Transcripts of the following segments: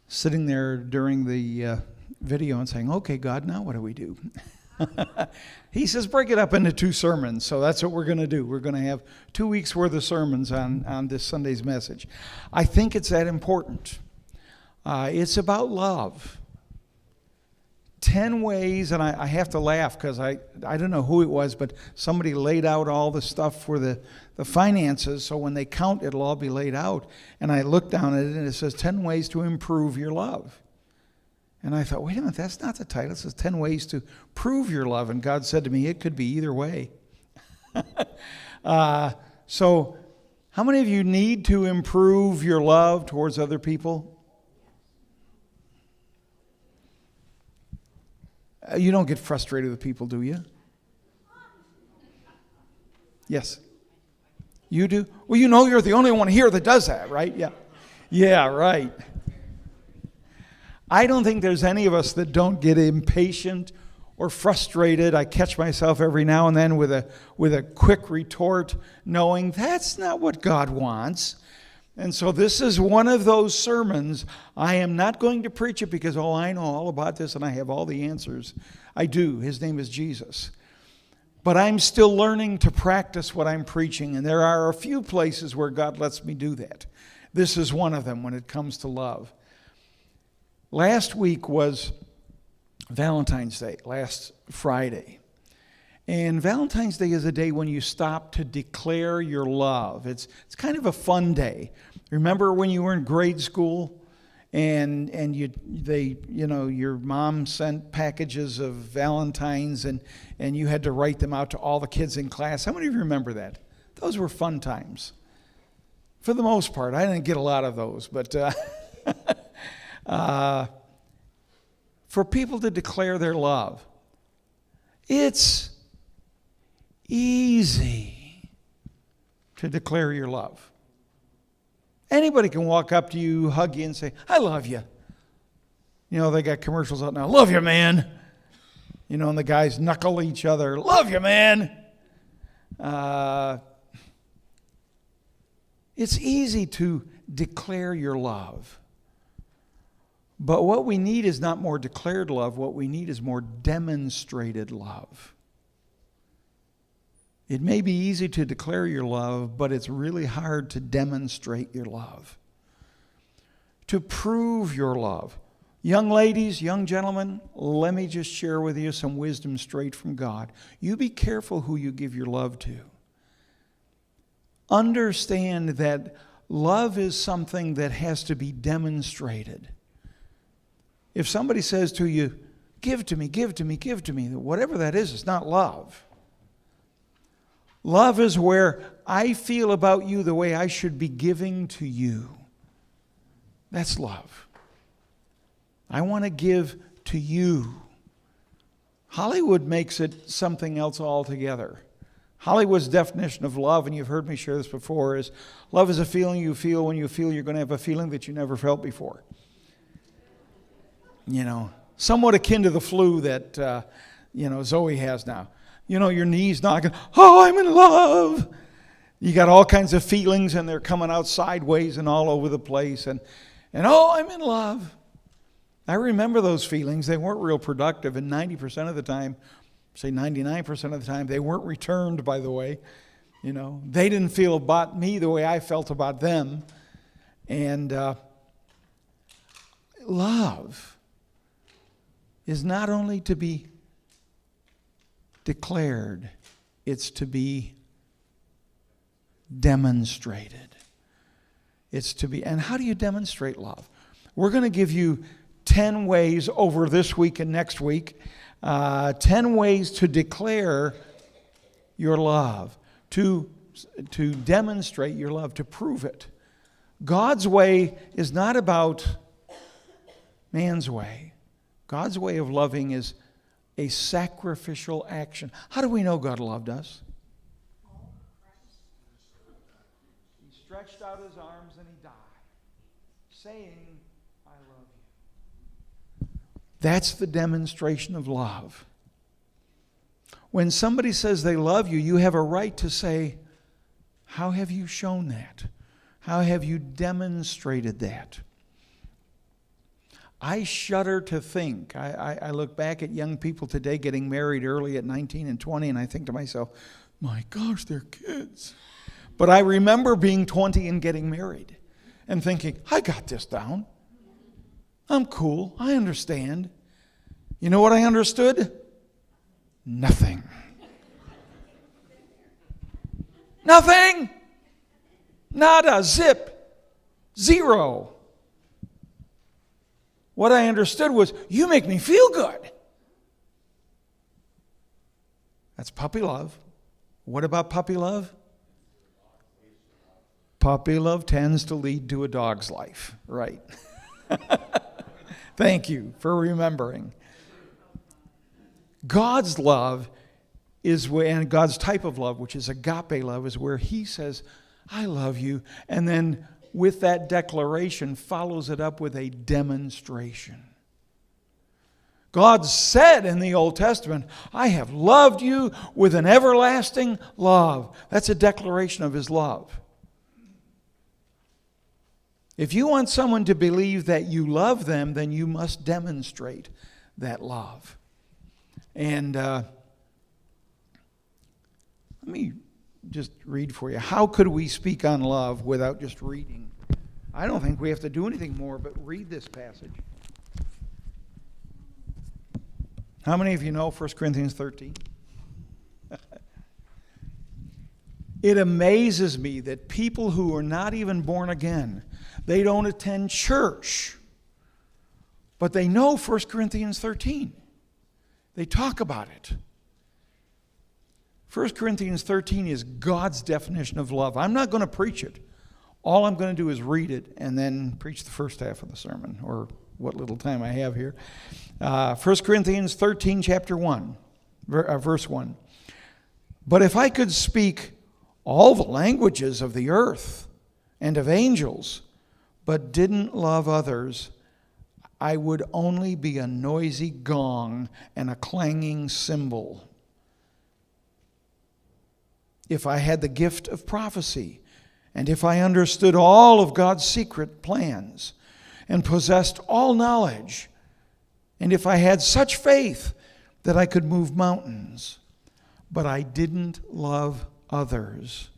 sitting there during the video and saying, okay, God, now what do we do? He says, break it up into 2 sermons. So that's what we're going to do. We're going to have 2 weeks worth of sermons on this Sunday's message. I think it's that important. It's about love. 10 ways, and I have to laugh because I don't know who it was, but somebody laid out all the stuff for the finances, so when they count, it'll all be laid out. And I looked down at it, and it says 10 ways to improve your love. And I thought, wait a minute, that's not the title. It says 10 ways to prove your love. And God said to me, it could be either way. So how many of you need to improve your love towards other people? You don't get frustrated with people, do you? Yes. You do? Well, you know you're the only one here that does that, right? Yeah. Yeah, right. I don't think there's any of us that don't get impatient or frustrated. I catch myself every now and then with a quick retort, knowing that's not what God wants. And so this is one of those sermons. I am not going to preach it because, I know all about this and I have all the answers. I do. His name is Jesus. But I'm still learning to practice what I'm preaching, and there are a few places where God lets me do that. This is one of them when it comes to love. Last week was Valentine's Day, last Friday. And Valentine's Day is a day when you stop to declare your love. It's kind of a fun day. Remember when you were in grade school and your mom sent packages of Valentines and you had to write them out to all the kids in class? How many of you remember that? Those were fun times. For the most part, I didn't get a lot of those, but for people to declare their love, it's easy to declare your love. Anybody can walk up to you, hug you, and say, I love you. You know, they got commercials out now, love you, man. You know, and the guys knuckle each other, love you, man. It's easy to declare your love. But what we need is not more declared love. What we need is more demonstrated love. It may be easy to declare your love, but it's really hard to demonstrate your love. To prove your love. Young ladies, young gentlemen, let me just share with you some wisdom straight from God. You be careful who you give your love to. Understand that love is something that has to be demonstrated. If somebody says to you, give to me, give to me, give to me, whatever that is, it's not love. Love is where I feel about you the way I should be giving to you. That's love. I want to give to you. Hollywood makes it something else altogether. Hollywood's definition of love, and you've heard me share this before, is love is a feeling you feel when you feel you're going to have a feeling that you never felt before. You know, somewhat akin to the flu that, Zoe has now. You know, your knees knocking, I'm in love. You got all kinds of feelings, and they're coming out sideways and all over the place. And I'm in love. I remember those feelings. They weren't real productive, and 90% of the time, say 99% of the time, they weren't returned, by the way. You know, they didn't feel about me the way I felt about them. And love is not only to be declared, it's to be demonstrated. It's to be, and how do you demonstrate love? We're going to give you 10 ways over this week and next week, 10 ways to declare your love, to demonstrate your love, to prove it. God's way is not about man's way. God's way of loving is a sacrificial action. How do we know God loved us? He stretched out his arms and he died, saying, I love you. That's the demonstration of love. When somebody says they love you, you have a right to say, how have you shown that? How have you demonstrated that? I shudder to think. I look back at young people today getting married early at 19 and 20, and I think to myself, my gosh, they're kids. But I remember being 20 and getting married and thinking, I got this down. I'm cool. I understand. You know what I understood? Nothing. Nothing. Nada. Zip. Zero. What I understood was, you make me feel good. That's puppy love. What about puppy love? Puppy love tends to lead to a dog's life. Right. Thank you for remembering. God's love is where, and God's type of love, which is agape love, is where he says, I love you. And then with that declaration follows it up with a demonstration. God said in the Old Testament, I have loved you with an everlasting love. That's a declaration of his love. If you want someone to believe that you love them, then you must demonstrate that love. And let me just read for you. How could we speak on love without just reading? I don't think we have to do anything more but read this passage. How many of you know 1 Corinthians 13? It amazes me that people who are not even born again, they don't attend church, but they know 1 Corinthians 13. They talk about it. 1 Corinthians 13 is God's definition of love. I'm not going to preach it. All I'm going to do is read it and then preach the first half of the sermon, or what little time I have here. 1 Corinthians 13, chapter 1, verse 1. But if I could speak all the languages of the earth and of angels, but didn't love others, I would only be a noisy gong and a clanging cymbal. If I had the gift of prophecy, and if I understood all of God's secret plans, and possessed all knowledge, and if I had such faith that I could move mountains, but I didn't love others,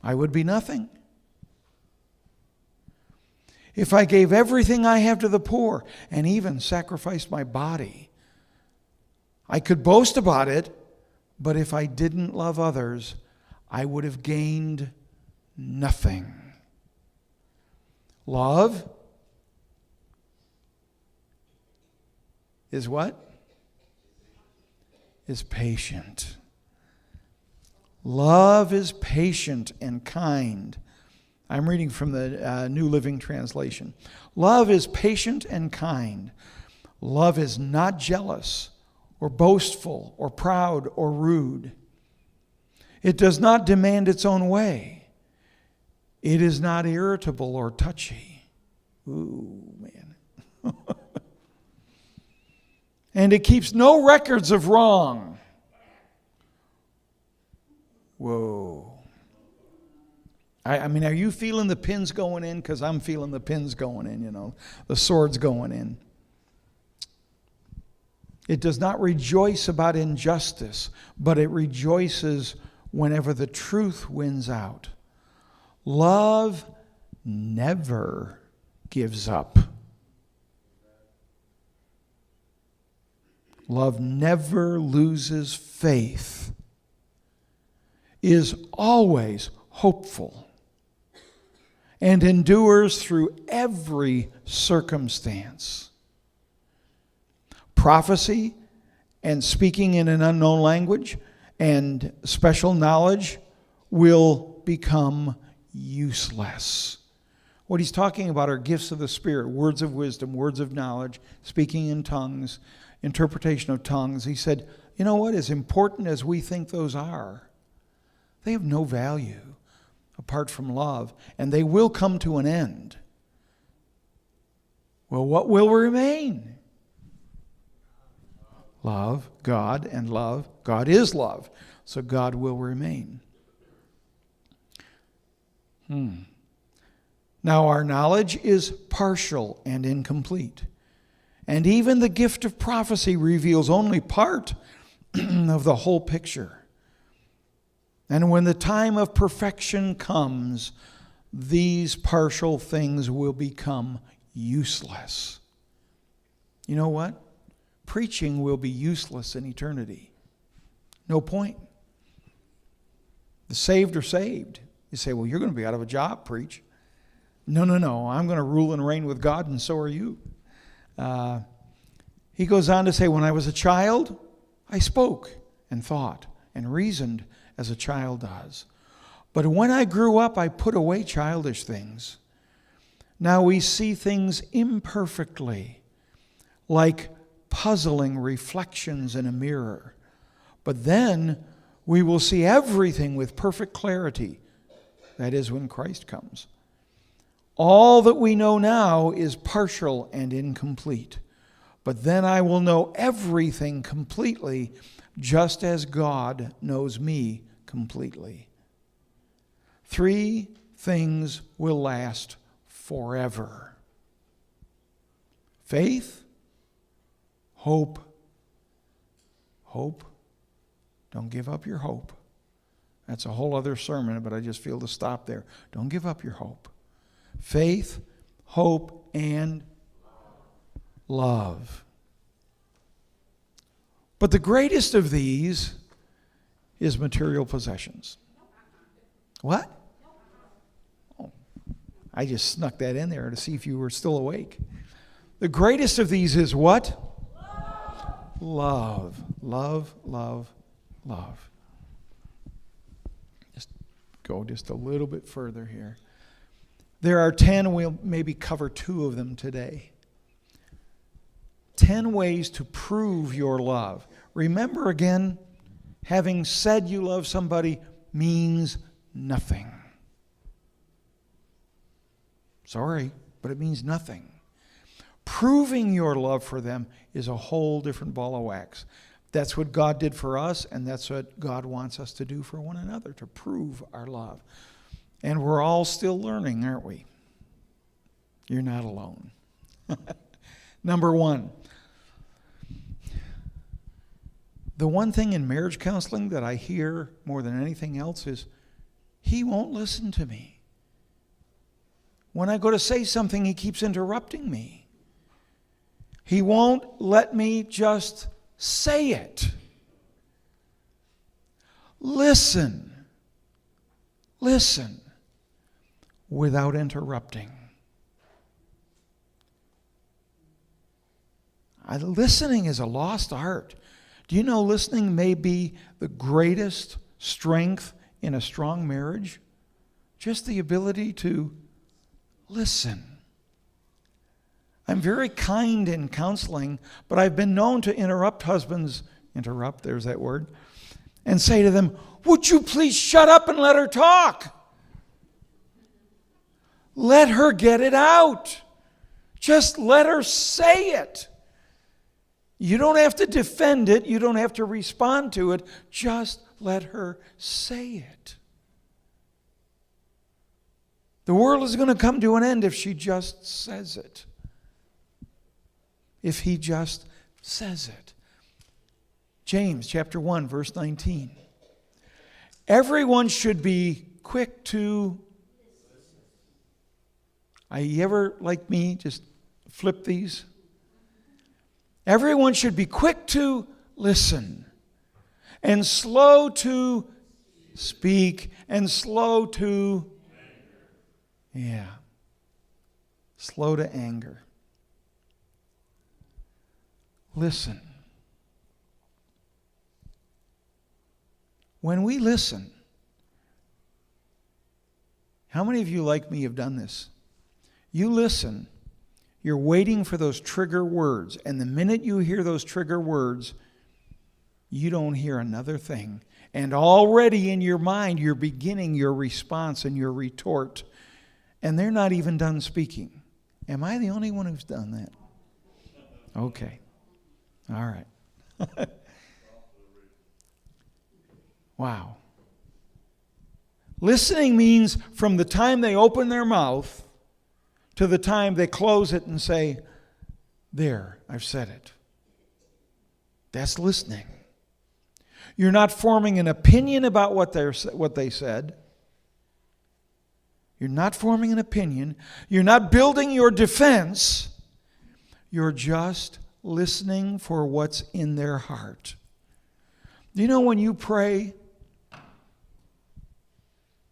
I would be nothing. If I gave everything I have to the poor, and even sacrificed my body, I could boast about it, but if I didn't love others, I would have gained nothing. Love is what? Is patient. Love is patient and kind. I'm reading from the New Living Translation. Love is patient and kind. Love is not jealous or boastful or proud or rude. It does not demand its own way. It is not irritable or touchy. Ooh, man. And it keeps no records of wrong. Whoa. I mean, are you feeling the pins going in? Because I'm feeling the pins going in, you know. The swords going in. It does not rejoice about injustice, but it rejoices whenever the truth wins out. Love never gives up. Love never loses faith, is always hopeful, and endures through every circumstance. Prophecy and speaking in an unknown language and special knowledge will become useless. What he's talking about are gifts of the Spirit, words of wisdom, words of knowledge, speaking in tongues, interpretation of tongues. He said, you know what? As important as we think those are, they have no value apart from love, and they will come to an end. Well, what will remain? Love, God, and love. God is love, so God will remain. Now our knowledge is partial and incomplete. And even the gift of prophecy reveals only part of the whole picture. And when the time of perfection comes, these partial things will become useless. You know what? Preaching will be useless in eternity. No point. The saved are saved. You say, well, you're going to be out of a job, preach. No. I'm going to rule and reign with God, and so are you. He goes on to say, when I was a child, I spoke and thought and reasoned as a child does. But when I grew up, I put away childish things. Now we see things imperfectly, like puzzling reflections in a mirror. But then we will see everything with perfect clarity. That is when Christ comes. All that we know now is partial and incomplete. But then I will know everything completely, just as God knows me completely. 3 things will last forever: faith, hope. Hope. Don't give up your hope. That's a whole other sermon, but I just feel to stop there. Don't give up your hope. Faith, hope, and love. But the greatest of these is material possessions. What? Oh, I just snuck that in there to see if you were still awake. The greatest of these is what? Love. Love, love, love. Just go just a little bit further here. There are 10, we'll maybe cover 2 of them today. 10 ways to prove your love. Remember again, having said you love somebody means nothing. Sorry, but it means nothing. Proving your love for them is a whole different ball of wax. That's what God did for us, and that's what God wants us to do for one another, to prove our love. And we're all still learning, aren't we? You're not alone. Number 1. The one thing in marriage counseling that I hear more than anything else is, he won't listen to me. When I go to say something, he keeps interrupting me. He won't let me just say it. Listen. Listen without interrupting. Listening is a lost art. Do you know listening may be the greatest strength in a strong marriage? Just the ability to listen. I'm very kind in counseling, but I've been known to interrupt husbands, there's that word, and say to them, would you please shut up and let her talk? Let her get it out. Just let her say it. You don't have to defend it. You don't have to respond to it. Just let her say it. The world is going to come to an end if she just says it. If he just says it. James chapter 1, verse 19. Everyone should be quick to... You ever, like me, just flip these? Everyone should be quick to listen, and slow to speak, and slow to... slow to anger. Listen. When we listen, how many of you like me have done this? You listen, you're waiting for those trigger words, and the minute you hear those trigger words, you don't hear another thing. And already in your mind, you're beginning your response and your retort, and they're not even done speaking. Am I the only one who's done that? Okay. All right. Wow. Listening means from the time they open their mouth to the time they close it and say, there, I've said it. That's listening. You're not forming an opinion about what they said. You're not forming an opinion. You're not building your defense. You're just listening for what's in their heart. Do you know when you pray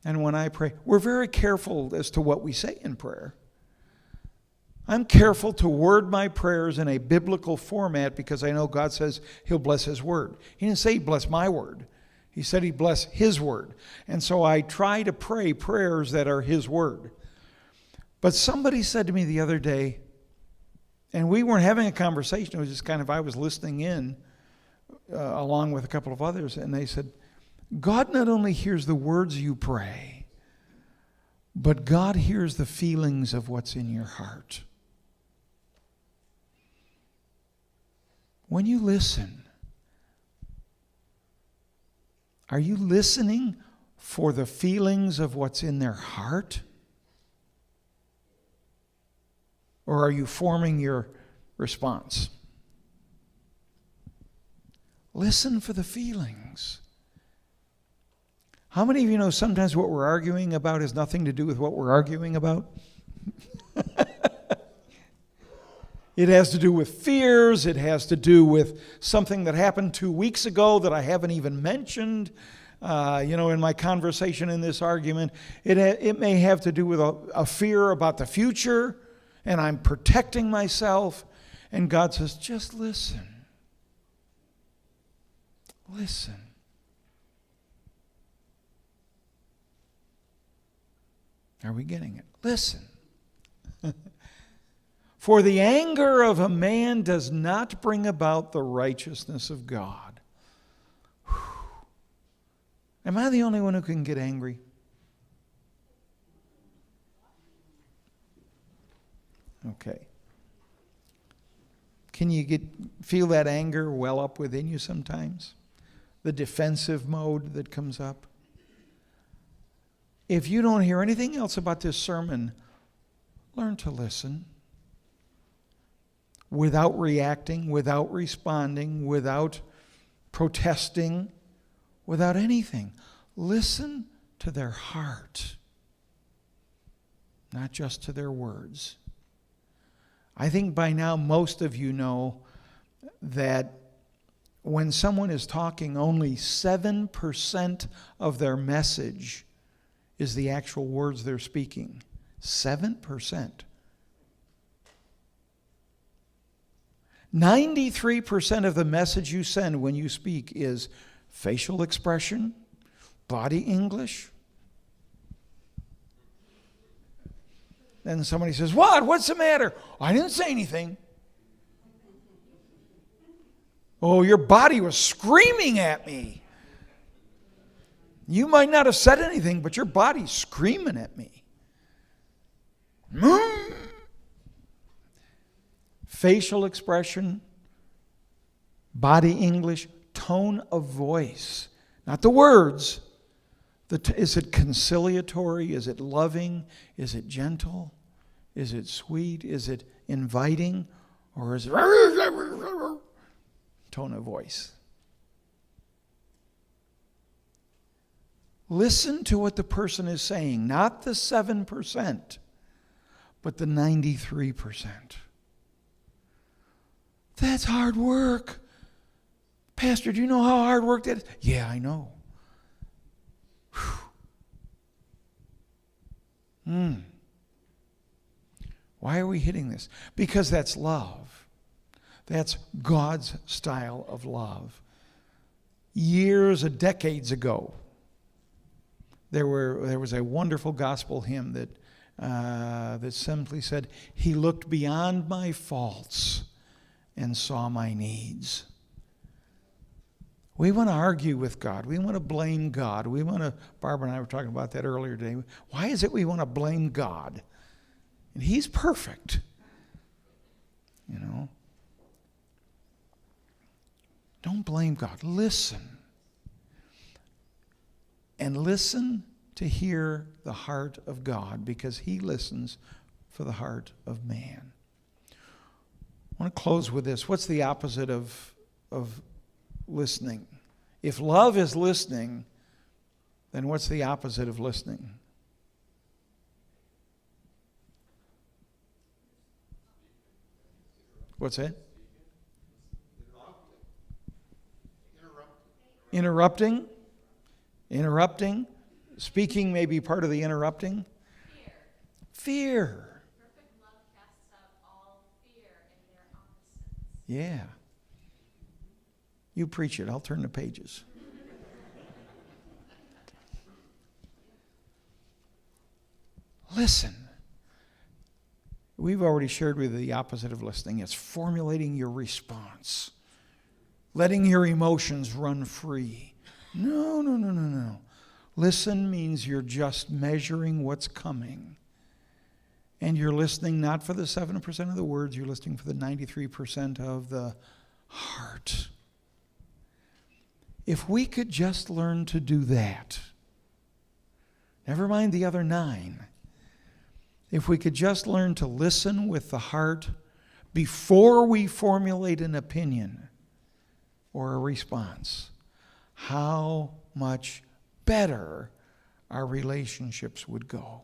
and when I pray, we're very careful as to what we say in prayer. I'm careful to word my prayers in a biblical format because I know God says He'll bless His word. He didn't say He'd bless my word. He said He'd bless His word. And so I try to pray prayers that are His word. But somebody said to me the other day, and we weren't having a conversation, it was just kind of, I was listening in along with a couple of others, and they said, God not only hears the words you pray, but God hears the feelings of what's in your heart. When you listen, are you listening for the feelings of what's in their heart? Or are you forming your response? Listen for the feelings. How many of you know sometimes what we're arguing about has nothing to do with what we're arguing about? It has to do with fears. It has to do with something that happened 2 weeks ago that I haven't even mentioned. In my conversation in this argument, it may have to do with a fear about the future, and I'm protecting myself. And God says, just listen. Listen. Are we getting it? Listen. For the anger of a man does not bring about the righteousness of God. Whew. Am I the only one who can get angry? Okay. Can you feel that anger well up within you sometimes? The defensive mode that comes up? If you don't hear anything else about this sermon, learn to listen. Without reacting, without responding, without protesting, without anything. Listen to their heart, not just to their words. I think by now most of you know that when someone is talking, only 7% of their message is the actual words they're speaking. 7%. 93% of the message you send when you speak is facial expression, body English. Then somebody says, "What? What's the matter?" "I didn't say anything." "Oh, your body was screaming at me." "You might not have said anything, but your body's screaming at me." Facial expression, body English, tone of voice. Not the words. Is it conciliatory? Is it loving? Is it gentle? Is it sweet? Is it inviting? Or is it tone of voice? Listen to what the person is saying. Not the 7%, but the 93%. That's hard work. "Pastor, do you know how hard work that is?" "Yeah, I know." Why are we hitting this? Because that's love. That's God's style of love. Decades ago, there was a wonderful gospel hymn that simply said, "He looked beyond my faults and saw my needs." We want to argue with God. We want to blame God. Barbara and I were talking about that earlier today. Why is it we want to blame God? And He's perfect. Don't blame God. Listen. And listen to hear the heart of God, because He listens for the heart of man. I want to close with this. What's the opposite of listening? If love is listening, then what's the opposite of listening? What's that? Interrupting? Interrupting? Speaking may be part of the interrupting? Fear. Perfect love casts out all fear and their opposites. Yeah. You preach it. I'll turn the pages. Listen. We've already shared with you the opposite of listening. It's formulating your response. Letting your emotions run free. No. Listen means you're just measuring what's coming. And you're listening not for the 7% of the words, you're listening for the 93% of the heart. If we could just learn to do that, never mind the other 9, if we could just learn to listen with the heart before we formulate an opinion or a response, how much better our relationships would go.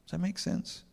Does that make sense?